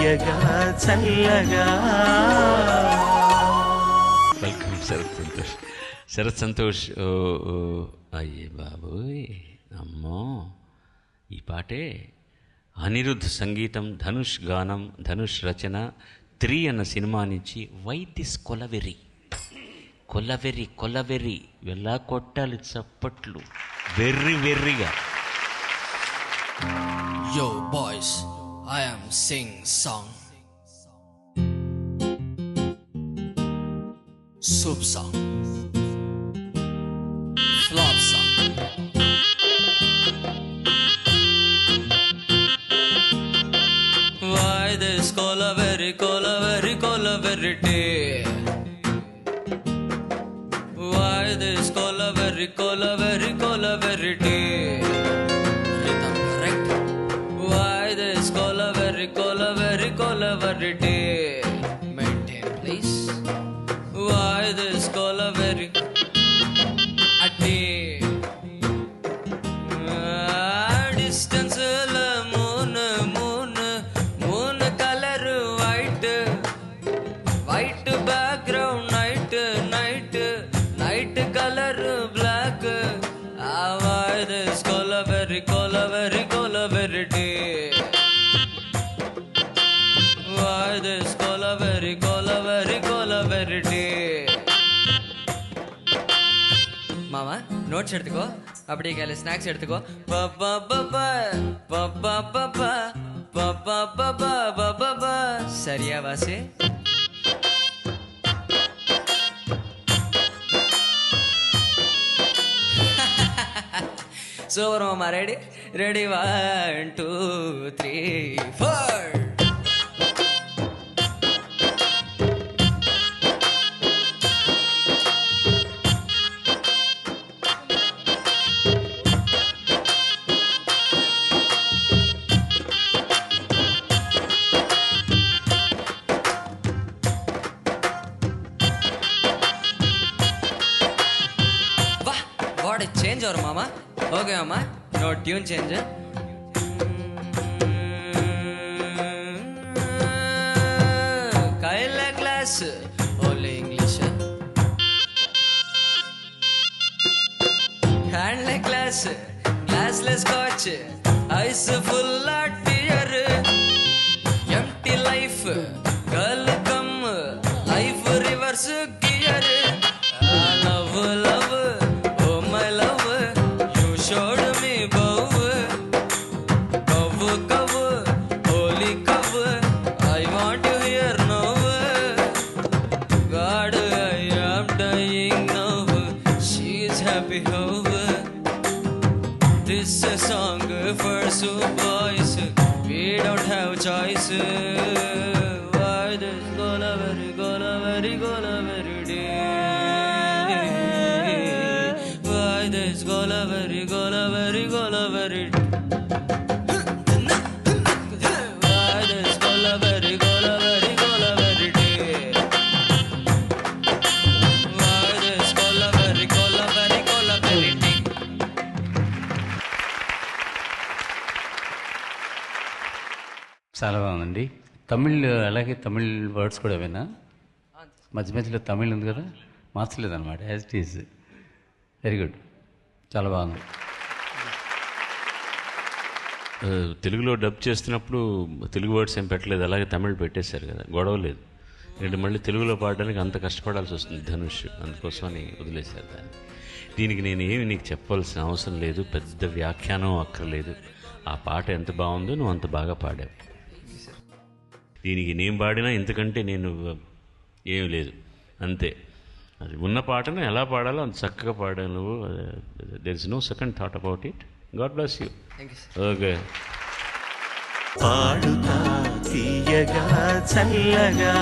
తీయగా చల్లగా. వెల్కమ్ శరత్ సంతోష్. శరత్ సంతోష్. అయ్యే బాబోయ్, అమ్మో, ఈ పాటే అనిరుద్ధ్ సంగీతం, ధనుష్ గానం, ధనుష్ రచన, 3 అన్న సినిమా నుంచి వై దిస్ కొలవెర్రి. కొలవెర్రి కొలవెర్రి వెళ్ళా కొట్టాలి చప్పట్లు వెర్రిగా. Yo boys, I am sing song. Soup song. Flop song. Why this kolaveri kolaveri kolaveri day? Why this kolaveri kolaveri kolaveri day? Rhythm correct. Why this kolaveri kolaveri kolaveri day? Maintain please. Why this kolaveri a day? Distance la moon color white, white background night color black. Why this kolaveri kolaveri kolaveri day? Why this kolaveri kolaveri kolaveri day? மாமா notes எடுத்துக்கோ, அப்படியே கையில் snacks எடுத்துக்கோ. பப்பா பப்பா பப்பா பப்பா பப்பா பப்பா பப்பா. சரியா வாசி? Super மாமா. Ready ready 1 2 3 4. What a change or mama. Okay mama, no tune change. Kaila class only English. Handle class, classless coach. Ice full of tear. Empty life, girl come, life reverse gear. Love, love. Showed me bow, holy cover. I want to hear now. God, I am dying now. She is happy how. This is a song for soup boys. We don't have choice. Why this kolaveri kolaveri kolaveri day? Why this kolaveri kolaveri kolaveri? Why this kolaveri kolaveri kolaveri day? Why this kolaveri kolaveri kolaveri day? చాలా బాగుందండి. తమిళ్, అలాగే Tamil words కూడా విన్నా. మధ్య మధ్యలో తమిళ్ ఉంది కదా, మార్చలేదన్నమాట. As it is. Very good, చాలా బాగుంది. తెలుగులో డబ్ చేస్తున్నప్పుడు తెలుగు వర్డ్స్ ఏం పెట్టలేదు, అలాగే తమిళ్ పెట్టేశారు కదా, గొడవ లేదు. ఎందుకంటే మళ్ళీ తెలుగులో పాడడానికి అంత కష్టపడాల్సి వస్తుంది ధనుష్, అందుకోసమని వదిలేశారు దాన్ని. దీనికి నేను ఏమి నీకు చెప్పాల్సిన అవసరం లేదు, పెద్ద వ్యాఖ్యానం అక్కర్లేదు. ఆ పాట ఎంత బాగుందో నువ్వు అంత బాగా పాడావు. దీనికి నేను పాడినా ఇంతకంటే నేను ఏం లేదు, అంతే. అది ఉన్న పాటను ఎలా పాడాలో అంత చక్కగా పాడావు నువ్వు. There is no second thought about it. God bless you. Okay. పాడుతా తీయగా చల్లగా.